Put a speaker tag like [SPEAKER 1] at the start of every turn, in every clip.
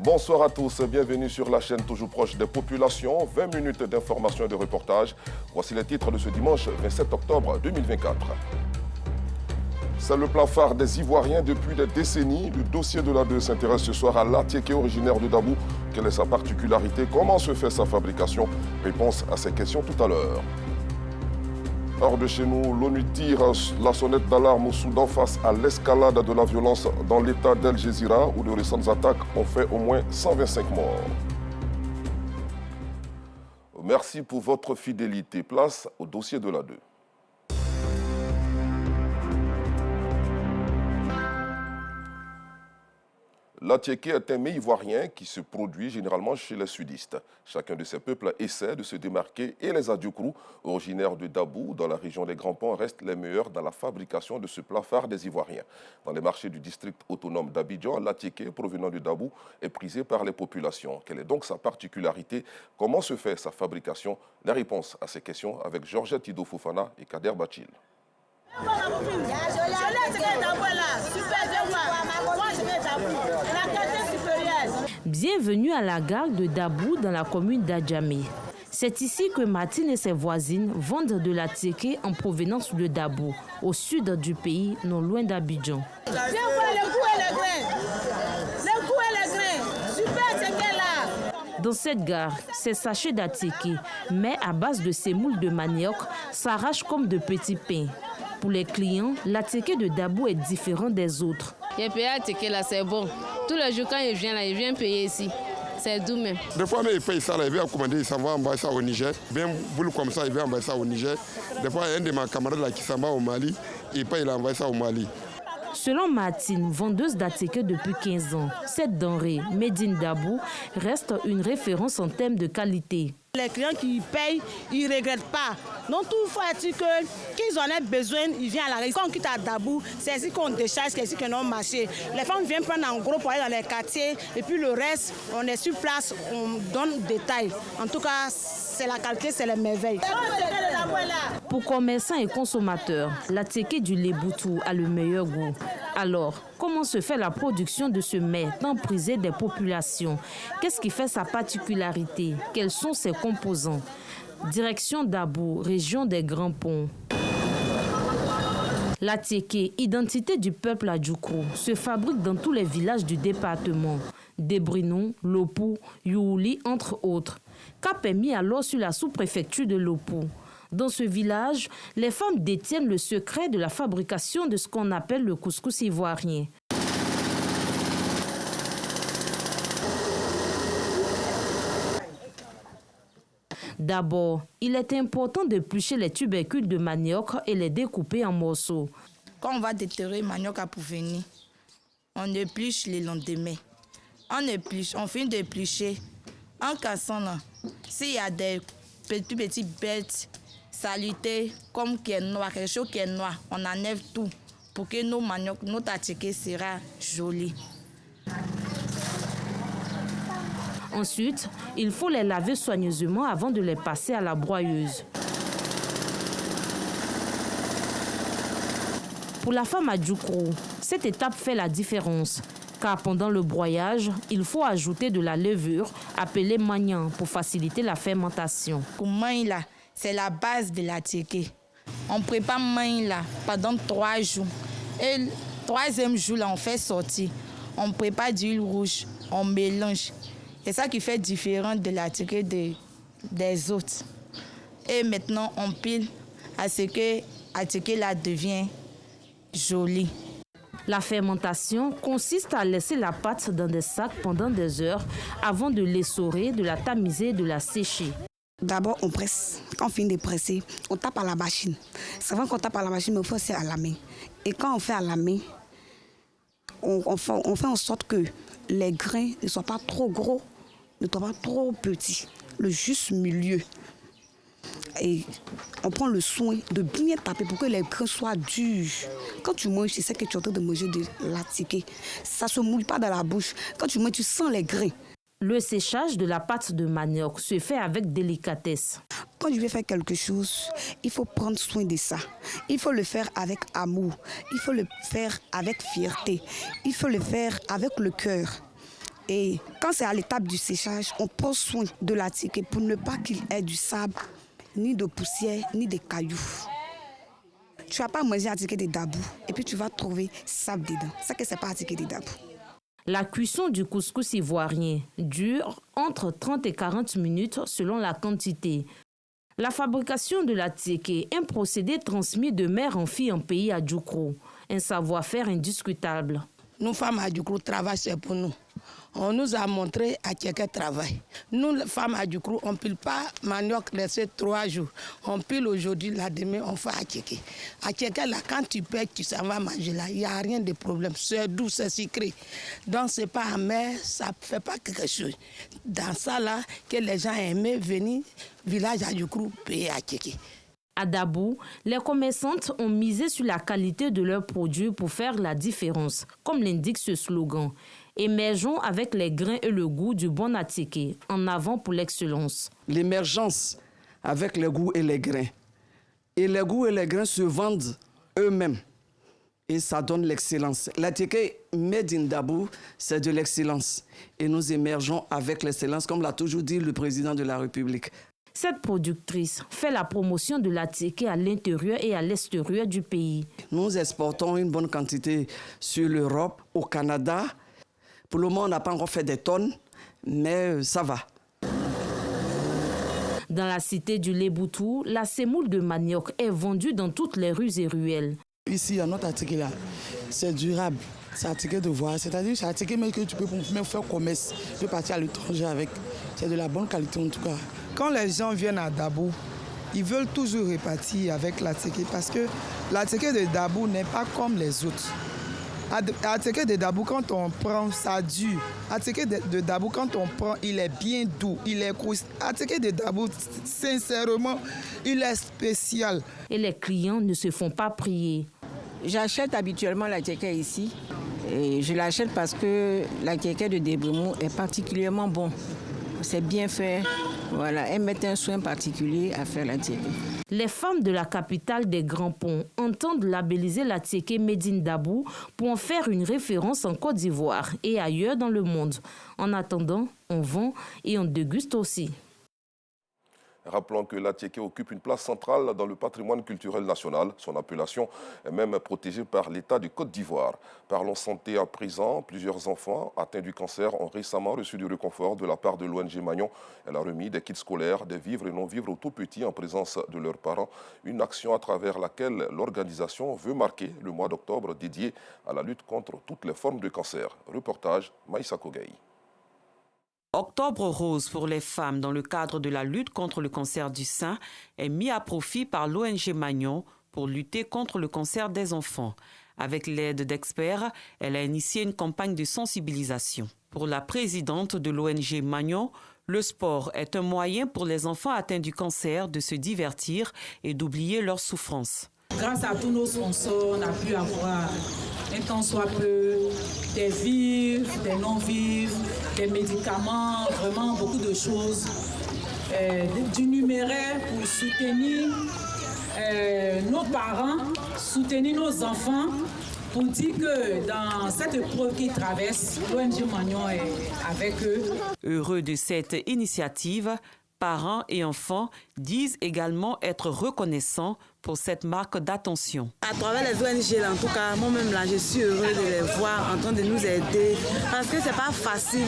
[SPEAKER 1] Bonsoir à tous, bienvenue sur la chaîne toujours proche des populations. 20 minutes d'information et de reportage. Voici les titres de ce dimanche 27 octobre 2024. C'est le plat phare des Ivoiriens depuis des décennies. Le dossier de l'A2 s'intéresse ce soir à l'Atiéké originaire de Dabou. Quelle est sa particularité? Comment se fait sa fabrication? Réponse à ces questions tout à l'heure. Hors de chez nous, l'ONU tire la sonnette d'alarme au Soudan face à l'escalade de la violence dans l'état d'El Gezira où de récentes attaques ont fait au moins 125 morts. Merci pour votre fidélité. Place au dossier de l'A2. L'Atiéké est un mets ivoirien qui se produit généralement chez les sudistes. Chacun de ces peuples essaie de se démarquer et les Adiokrou, originaires de Dabou, dans la région des Grands Ponts, restent les meilleurs dans la fabrication de ce plat phare des Ivoiriens. Dans les marchés du district autonome d'Abidjan, l'Atiéké, provenant de Dabou, est prisé par les populations. Quelle est donc sa particularité? Comment se fait sa fabrication? Les réponses à ces questions avec Georgette Ido Fofana et Kader Bachil.
[SPEAKER 2] Bienvenue à la gare de Dabou dans la commune d'Adjamé. C'est ici que Martine et ses voisines vendent de l'Atiéké en provenance de Dabou, au sud du pays, non loin d'Abidjan. Dans cette gare, ces sachets d'Atiéké, mais à base de semoule de manioc, s'arrachent comme de petits pains. Pour les clients, l'Atiéké de Dabou est différent des autres.
[SPEAKER 3] J'ai payé l'Atiéké là, c'est bon. Tous les jours quand il vient payer ici. C'est doux même.
[SPEAKER 4] Des fois, il paye ça, là, il vient commander, il s'en va envoyer ça au Niger. Bien boule comme ça, il vient envoyer ça au Niger. Des fois, un de mes camarades là, qui s'en va au Mali, il paye, il envoie ça au Mali.
[SPEAKER 2] Selon Martine, vendeuse d'Atiéké depuis 15 ans, cette denrée, made in Dabou, reste une référence en termes de qualité.
[SPEAKER 5] Les clients qui payent, ils ne regrettent pas. Donc, tout faut être qu'ils en aient besoin, ils viennent à la rue. Quand on quitte à Dabou, c'est ici qu'on décharge, c'est ici qu'on a marché. Les femmes viennent prendre en gros pour aller dans les quartiers. Et puis le reste, on est sur place, on donne détail. En tout cas, c'est la qualité, c'est les merveilles.
[SPEAKER 2] Pour commerçants et consommateurs, l'Atiéké du Leboutou a le meilleur goût. Alors, comment se fait la production de ce mets tant prisé des populations? Qu'est-ce qui fait sa particularité? Quels sont ses composants? Direction Dabou, région des Grands Ponts. L'Atiéké, identité du peuple Adiokrou, se fabrique dans tous les villages du département. Débrinou, Lopou, Youli, entre autres. Cap est mis alors sur la sous-préfecture de Lopou. Dans ce village, les femmes détiennent le secret de la fabrication de ce qu'on appelle le couscous ivoirien. D'abord, il est important d'éplucher les tubercules de manioc et les découper en morceaux.
[SPEAKER 6] Quand on va déterrer le manioc à venir, on épluche le lendemain. On épluche, on finit d'éplucher. En cassant là, s'il y a des petites bêtes saletés comme qui est noir, quelque chose qui est noir, on enlève tout pour que nos manioc, notre Atiéké sera joli.
[SPEAKER 2] Ensuite, il faut les laver soigneusement avant de les passer à la broyeuse. Pour la femme Adiokrou, cette étape fait la différence. Car pendant le broyage, il faut ajouter de la levure appelée magnan pour faciliter la fermentation.
[SPEAKER 6] Pour main là, c'est la base de l'Atiéké. On prépare main là pendant 3 jours. Et le 3e jour là, on fait sortir. On prépare d'huile rouge, on mélange. C'est ça qui fait différent de l'Atiéké des autres. Et maintenant, on pile à ce que l'Atiéké là devient joli.
[SPEAKER 2] La fermentation consiste à laisser la pâte dans des sacs pendant des heures avant de l'essorer, de la tamiser et de la sécher.
[SPEAKER 7] D'abord, on presse. Quand on finit de presser, on tape à la machine. C'est vrai qu'on tape à la machine, mais on fait aussi à la main. Et quand on fait à la main, on fait en sorte que les grains ne soient pas trop gros, ne soient pas trop petits. Le juste milieu. Et on prend le soin de bien taper pour que les grains soient durs. Quand tu manges, tu sais que tu es en train de manger de l'Atiéké. Ça ne se mouille pas dans la bouche. Quand tu manges, tu sens les grains.
[SPEAKER 2] Le séchage de la pâte de manioc se fait avec délicatesse.
[SPEAKER 7] Quand je vais faire quelque chose, il faut prendre soin de ça. Il faut le faire avec amour. Il faut le faire avec fierté. Il faut le faire avec le cœur. Et quand c'est à l'étape du séchage, on prend soin de l'attiqué pour ne pas qu'il ait du sable, ni de poussière, ni de cailloux. Tu ne vas pas manger attiqué de dabou et puis tu vas trouver sable dedans. C'est que ce n'est pas attiqué de dabou.
[SPEAKER 2] La cuisson du couscous ivoirien dure entre 30 et 40 minutes selon la quantité. La fabrication de l'attiqué est un procédé transmis de mère en fille en pays à Djoukro, un savoir-faire indiscutable.
[SPEAKER 8] Nous, femmes à Djoukro, travail c'est pour nous. On nous a montré à quel travail. Nous, les femmes à Djoukro, on ne pile pas manioc laisser 3 jours. On pile aujourd'hui, la demain, on fait attiqué. Attiqué, là, quand tu payes, tu s'en vas manger là. Il n'y a rien de problème. C'est doux, c'est sucré. Donc, ce n'est pas amer, ça ne fait pas quelque chose. Dans ça, là, que les gens aimaient venir, village à Djoukro, payer attiqué.
[SPEAKER 2] À Dabou, les commerçantes ont misé sur la qualité de leurs produits pour faire la différence, comme l'indique ce slogan. Émergeons avec les grains et le goût du bon attiqué, en avant pour l'excellence.
[SPEAKER 9] L'émergence avec les goûts et les grains. Et les goûts et les grains se vendent eux-mêmes. Et ça donne l'excellence. L'attiqué made in Dabou, c'est de l'excellence. Et nous émergeons avec l'excellence, comme l'a toujours dit le président de la République.
[SPEAKER 2] Cette productrice fait la promotion de l'attiqué à l'intérieur et à l'extérieur du pays.
[SPEAKER 9] Nous exportons une bonne quantité sur l'Europe, au Canada. Pour le moment, on n'a pas encore fait des tonnes, mais ça va.
[SPEAKER 2] Dans la cité du Léboutou, la semoule de manioc est vendue dans toutes les rues et ruelles.
[SPEAKER 10] Ici, à notre attiqué là, c'est durable. C'est attiqué de voir, c'est-à-dire c'est attiqué mais que tu peux même faire commerce, tu peux partir à l'étranger avec. C'est de la bonne qualité en tout cas.
[SPEAKER 11] Quand les gens viennent à Dabou, ils veulent toujours repartir avec l'attiqué parce que l'attiqué de Dabou n'est pas comme les autres. Attiqué de Dabou, quand on prend, ça dure. Attiqué de Dabou, quand on prend, il est bien doux, il est croustillant. Attiqué de Dabou, sincèrement, il est spécial.
[SPEAKER 2] Et les clients ne se font pas prier.
[SPEAKER 12] J'achète habituellement l'attiqué ici. Et je l'achète parce que l'attiqué de Débrimou est particulièrement bon. C'est bien fait. Voilà, elles mettent un soin particulier à faire l'attiqué.
[SPEAKER 2] Les femmes de la capitale des Grands Ponts entendent labelliser l'attiqué Made in Dabou pour en faire une référence en Côte d'Ivoire et ailleurs dans le monde. En attendant, on vend et on déguste aussi.
[SPEAKER 1] Rappelons que l'attiqué occupe une place centrale dans le patrimoine culturel national. Son appellation est même protégée par l'État du Côte d'Ivoire. Parlons santé à présent. Plusieurs enfants atteints du cancer ont récemment reçu du réconfort de la part de l'ONG Magnon. Elle a remis des kits scolaires, des vivres et non-vivres aux tout-petits en présence de leurs parents. Une action à travers laquelle l'organisation veut marquer le mois d'octobre dédié à la lutte contre toutes les formes de cancer. Reportage Maïssa Kogaï.
[SPEAKER 13] Octobre rose pour les femmes dans le cadre de la lutte contre le cancer du sein est mis à profit par l'ONG Magnon pour lutter contre le cancer des enfants. Avec l'aide d'experts, elle a initié une campagne de sensibilisation. Pour la présidente de l'ONG Magnon, le sport est un moyen pour les enfants atteints du cancer de se divertir et d'oublier leurs souffrances.
[SPEAKER 14] Grâce à tous nos sponsors, on a pu avoir un temps soit peu des vivres, des non-vivres, des médicaments, vraiment beaucoup de choses, du numéraire pour soutenir nos parents, soutenir nos enfants, pour dire que dans cette épreuve qu'ils traversent, l'ONG Magnon est avec eux.
[SPEAKER 13] Heureux de cette initiative, parents et enfants disent également être reconnaissants pour cette marque d'attention.
[SPEAKER 15] À travers les ONG, en tout cas, moi-même, là, je suis heureux de les voir en train de nous aider. Parce que c'est pas facile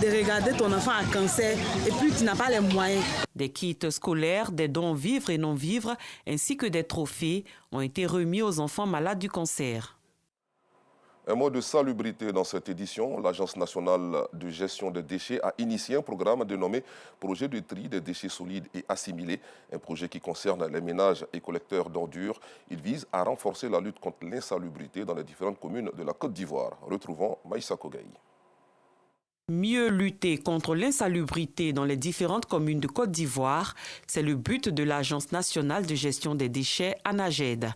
[SPEAKER 15] de regarder ton enfant à cancer et puis tu n'as pas les moyens.
[SPEAKER 13] Des kits scolaires, des dons vivres et non-vivres, ainsi que des trophées ont été remis aux enfants malades du cancer.
[SPEAKER 1] Un mot de salubrité dans cette édition. L'Agence nationale de gestion des déchets a initié un programme dénommé Projet de tri des déchets solides et assimilés. Un projet qui concerne les ménages et collecteurs d'ordures. Il vise à renforcer la lutte contre l'insalubrité dans les différentes communes de la Côte d'Ivoire. Retrouvons Maïssa Kogaï.
[SPEAKER 13] Mieux lutter contre l'insalubrité dans les différentes communes de Côte d'Ivoire, c'est le but de l'Agence nationale de gestion des déchets, ANAGED.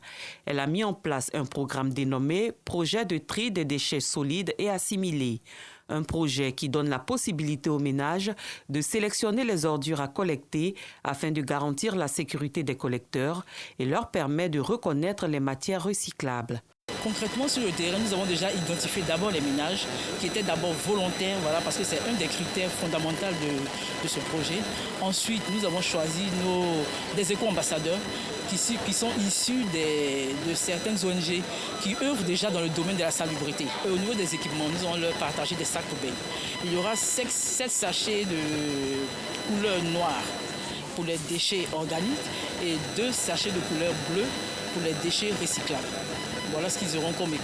[SPEAKER 13] Elle a mis en place un programme dénommé Projet de tri des déchets solides et assimilés. Un projet qui donne la possibilité aux ménages de sélectionner les ordures à collecter afin de garantir la sécurité des collecteurs et leur permet de reconnaître les matières recyclables.
[SPEAKER 16] Concrètement, sur le terrain, nous avons déjà identifié d'abord les ménages qui étaient d'abord volontaires, voilà, parce que c'est un des critères fondamentaux de ce projet. Ensuite, nous avons choisi des éco-ambassadeurs qui sont issus de certaines ONG qui œuvrent déjà dans le domaine de la salubrité. Et au niveau des équipements, nous allons leur partager des sacs poubelles. Il y aura 7 sachets de couleur noire pour les déchets organiques et 2 sachets de couleur bleue pour les déchets recyclables. Voilà ce qu'ils auront comme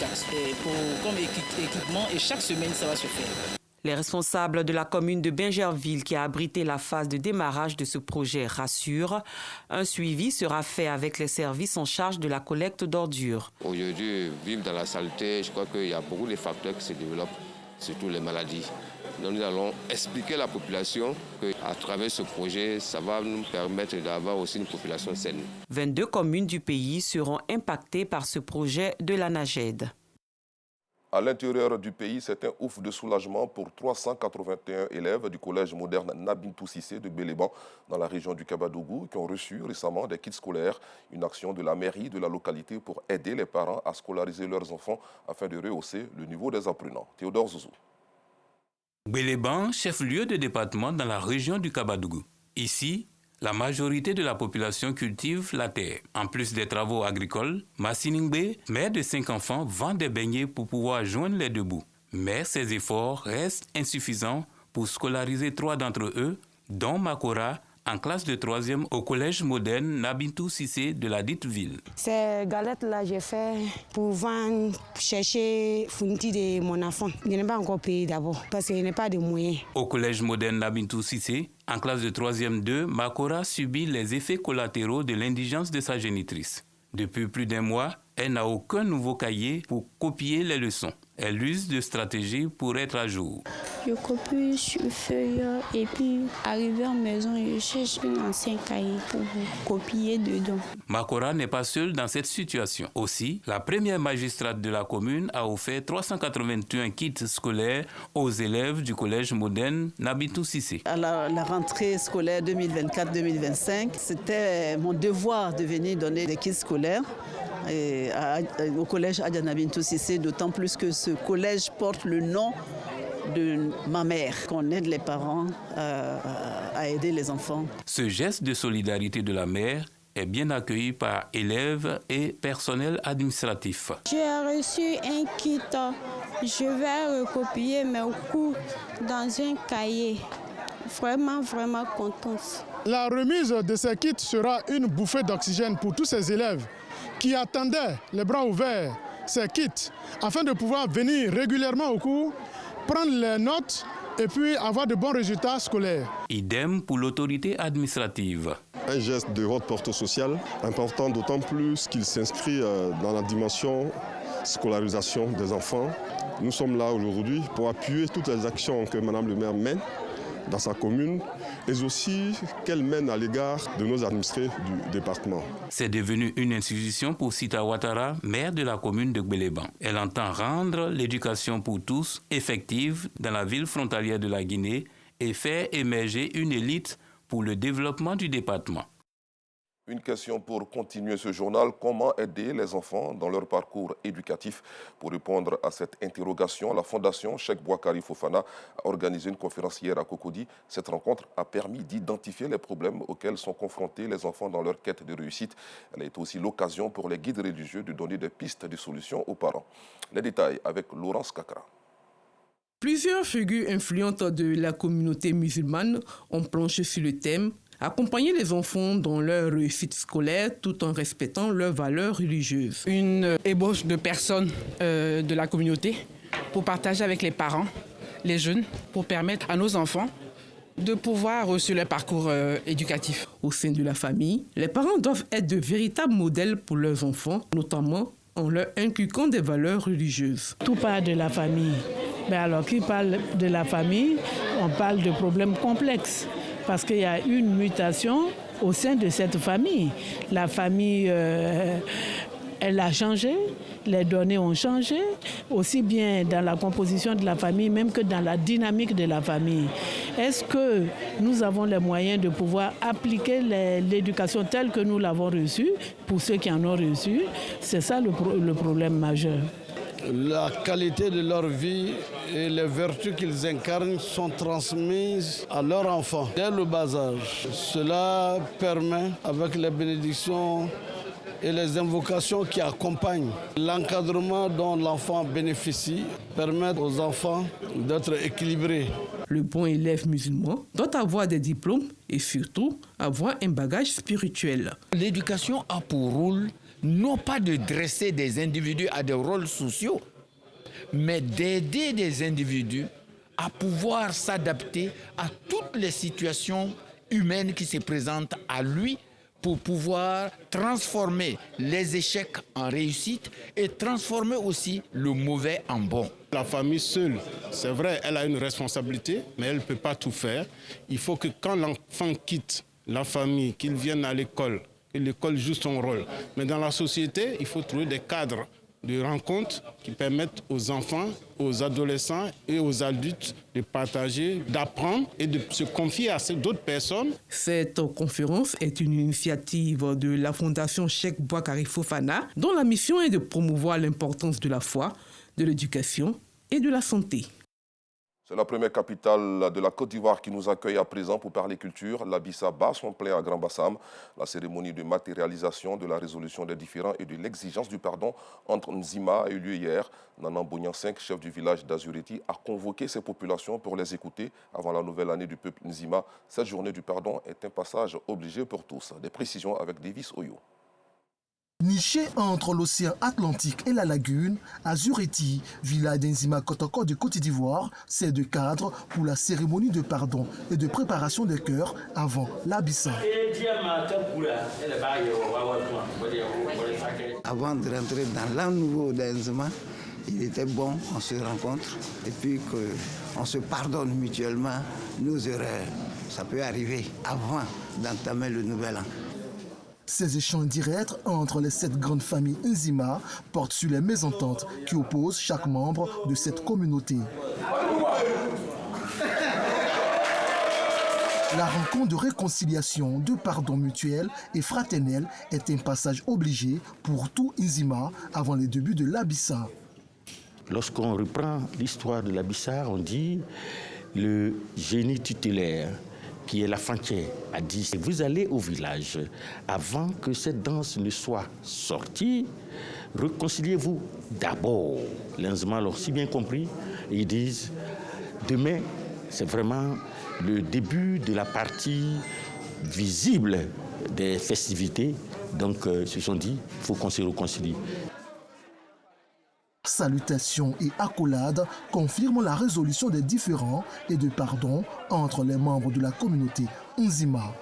[SPEAKER 16] équipement et chaque semaine, ça va se faire.
[SPEAKER 13] Les responsables de la commune de Bingerville qui a abrité la phase de démarrage de ce projet rassurent. Un suivi sera fait avec les services en charge de la collecte d'ordures.
[SPEAKER 17] Aujourd'hui, vivre dans la saleté, je crois qu'il y a beaucoup de facteurs qui se développent, surtout les maladies. Donc nous allons expliquer à la population qu'à travers ce projet, ça va nous permettre d'avoir aussi une population saine.
[SPEAKER 13] 22 communes du pays seront impactées par ce projet de la NAGED.
[SPEAKER 1] À l'intérieur du pays, c'est un ouf de soulagement pour 381 élèves du collège moderne Nabintou Cissé de Béléban dans la région du Kabadougou qui ont reçu récemment des kits scolaires, une action de la mairie de la localité pour aider les parents à scolariser leurs enfants afin de rehausser le niveau des apprenants. Théodore Zouzou.
[SPEAKER 18] Béléban, chef-lieu de département dans la région du Kabadougou. Ici, la majorité de la population cultive la terre. En plus des travaux agricoles, Massiningbe, mère de 5 enfants, vend des beignets pour pouvoir joindre les deux bouts. Mais ces efforts restent insuffisants pour scolariser 3 d'entre eux, dont Makora, en classe de 3e au collège moderne Nabintou Cissé de la dite ville.
[SPEAKER 5] Ces galettes-là, j'ai fait pour vendre, chercher Funti de mon enfant. Je n'ai pas encore payé d'abord parce qu'il n'y a pas de moyens.
[SPEAKER 18] Au collège moderne Nabintou Cissé, en classe de 3e 2, Makora subit les effets collatéraux de l'indigence de sa génitrice. Depuis plus d'1 mois, elle n'a aucun nouveau cahier pour copier les leçons. Elle use de stratégies pour être à jour.
[SPEAKER 19] Je copie sur feuille et puis arrivé en maison, je cherche un ancien cahier pour copier dedans.
[SPEAKER 18] Makora n'est pas seule dans cette situation. Aussi, la première magistrate de la commune a offert 381 kits scolaires aux élèves du collège moderne Nabintou Cissé.
[SPEAKER 20] À la rentrée scolaire 2024-2025, c'était mon devoir de venir donner des kits scolaires. Au collège Adja Nabintou Cissé, d'autant plus que ce collège porte le nom de ma mère, qu'on aide les parents à aider les enfants.
[SPEAKER 18] Ce geste de solidarité de la mère est bien accueilli par élèves et personnel administratif.
[SPEAKER 19] J'ai reçu un kit, je vais recopier mes cours dans un cahier. Vraiment contente.
[SPEAKER 21] La remise de ces kits sera une bouffée d'oxygène pour tous ces élèves qui attendaient les bras ouverts ces kits afin de pouvoir venir régulièrement au cours, prendre les notes et puis avoir de bons résultats scolaires.
[SPEAKER 18] Idem pour l'autorité administrative.
[SPEAKER 22] Un geste de haute portée sociale important d'autant plus qu'il s'inscrit dans la dimension scolarisation des enfants. Nous sommes là aujourd'hui pour appuyer toutes les actions que Mme le maire mène dans sa commune, et aussi qu'elle mène à l'égard de nos administrés du département.
[SPEAKER 18] C'est devenu une institution pour Sita Ouattara, maire de la commune de Béléban. Elle entend rendre l'éducation pour tous effective dans la ville frontalière de la Guinée et faire émerger une élite pour le développement du département.
[SPEAKER 1] Une question pour continuer ce journal. Comment aider les enfants dans leur parcours éducatif? Pour répondre à cette interrogation, la Fondation Cheikh Bouakari Fofana a organisé une conférence hier à Cocody. Cette rencontre a permis d'identifier les problèmes auxquels sont confrontés les enfants dans leur quête de réussite. Elle a été aussi l'occasion pour les guides religieux de donner des pistes de solutions aux parents. Les détails avec Laurence Kakra.
[SPEAKER 23] Plusieurs figures influentes de la communauté musulmane ont planché sur le thème « Accompagner les enfants dans leur réussite scolaire tout en respectant leurs valeurs religieuses ». Une ébauche de personnes de la communauté pour partager avec les parents, les jeunes, pour permettre à nos enfants de pouvoir réussir leur parcours éducatif. Au sein de la famille, les parents doivent être de véritables modèles pour leurs enfants, notamment en leur inculquant des valeurs religieuses.
[SPEAKER 24] Tout part de la famille. Mais alors, qui parle de la famille, on parle de problèmes complexes. Parce qu'il y a une mutation au sein de cette famille. La famille, elle a changé, les données ont changé, aussi bien dans la composition de la famille, même que dans la dynamique de la famille. Est-ce que nous avons les moyens de pouvoir appliquer l'éducation telle que nous l'avons reçue pour ceux qui en ont reçu? C'est ça le problème majeur.
[SPEAKER 3] La qualité de leur vie et les vertus qu'ils incarnent sont transmises à leurs enfants dès le bas âge. Cela permet, avec les bénédictions et les invocations qui accompagnent l'encadrement dont l'enfant bénéficie, permettent aux enfants d'être équilibrés.
[SPEAKER 23] Le bon élève musulman doit avoir des diplômes et surtout avoir un bagage spirituel.
[SPEAKER 4] L'éducation a pour rôle non pas de dresser des individus à des rôles sociaux, mais d'aider des individus à pouvoir s'adapter à toutes les situations humaines qui se présentent à lui pour pouvoir transformer les échecs en réussite et transformer aussi le mauvais en bon.
[SPEAKER 22] La famille seule, c'est vrai, elle a une responsabilité, mais elle ne peut pas tout faire. Il faut que quand l'enfant quitte la famille, qu'il vienne à l'école, et l'école joue son rôle. Mais dans la société, il faut trouver des cadres de rencontres qui permettent aux enfants, aux adolescents et aux adultes de partager, d'apprendre et de se confier à d'autres personnes.
[SPEAKER 23] Cette conférence est une initiative de la Fondation Cheikh Boakari Fofana, dont la mission est de promouvoir l'importance de la foi, de l'éducation et de la santé.
[SPEAKER 1] C'est la première capitale de la Côte d'Ivoire qui nous accueille à présent pour parler culture. La Bissa bat son plein à Grand Bassam. La cérémonie de matérialisation de la résolution des différends et de l'exigence du pardon entre Nzima a eu lieu hier. Nanan Bognan 5, chef du village d'Azureti, a convoqué ces populations pour les écouter avant la nouvelle année du peuple Nzima. Cette journée du pardon est un passage obligé pour tous. Des précisions avec Davis Oyo.
[SPEAKER 6] Niché entre l'océan Atlantique et la lagune, Azureti, village d'Nzima Kotoko de Côte d'Ivoire, sert de cadre pour la cérémonie de pardon et de préparation des cœurs avant la Bissa.
[SPEAKER 7] Avant de rentrer dans l'an nouveau d'Nzima, il était bon qu'on se rencontre et puis qu'on se pardonne mutuellement nos erreurs. Ça peut arriver avant d'entamer le nouvel an.
[SPEAKER 6] Ces échanges directs entre les 7 grandes familles Nzima portent sur les mésententes qui opposent chaque membre de cette communauté. La rencontre de réconciliation, de pardon mutuel et fraternel est un passage obligé pour tout Nzima avant les débuts de l'Abissa.
[SPEAKER 25] Lorsqu'on reprend l'histoire de l'Abissa, on dit le génie tutélaire, qui est la frontière, a dit « Vous allez au village, avant que cette danse ne soit sortie, réconciliez-vous d'abord. » Les Nzima l'ont si bien compris, et ils disent « Demain, c'est vraiment le début de la partie visible des festivités. » Donc, ils se sont dit « Il faut qu'on se réconcilie. »
[SPEAKER 6] Salutations et accolades confirment la résolution des différends et de pardon entre les membres de la communauté Nzima.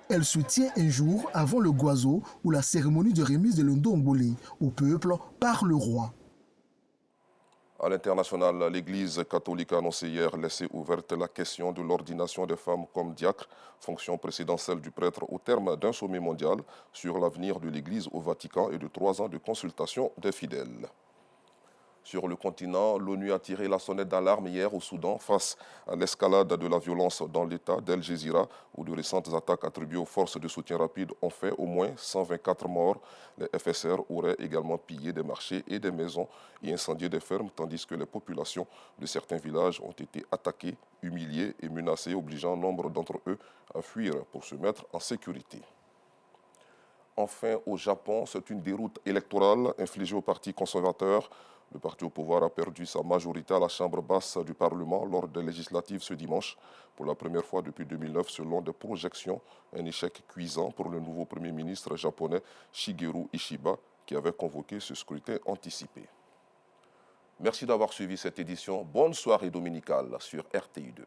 [SPEAKER 6] Elle se tient un jour avant le Gwazo ou la cérémonie de remise de l'Ndombole au peuple par le roi.
[SPEAKER 1] À l'international, l'Église catholique a annoncé hier laisser ouverte la question de l'ordination des femmes comme diacres, fonction précédant celle du prêtre, au terme d'un sommet mondial sur l'avenir de l'Église au Vatican et de 3 ans de consultation des fidèles. Sur le continent, l'ONU a tiré la sonnette d'alarme hier au Soudan face à l'escalade de la violence dans l'État d'El Gézira, où de récentes attaques attribuées aux forces de soutien rapide ont fait au moins 124 morts. Les FSR auraient également pillé des marchés et des maisons et incendié des fermes, tandis que les populations de certains villages ont été attaquées, humiliées et menacées, obligeant nombre d'entre eux à fuir pour se mettre en sécurité. Enfin, au Japon, c'est une déroute électorale infligée au Parti conservateur. Le parti au pouvoir a perdu sa majorité à la Chambre basse du Parlement lors des législatives ce dimanche. Pour la première fois depuis 2009, selon des projections, un échec cuisant pour le nouveau Premier ministre japonais Shigeru Ishiba, qui avait convoqué ce scrutin anticipé. Merci d'avoir suivi cette édition. Bonne soirée dominicale sur RTI2.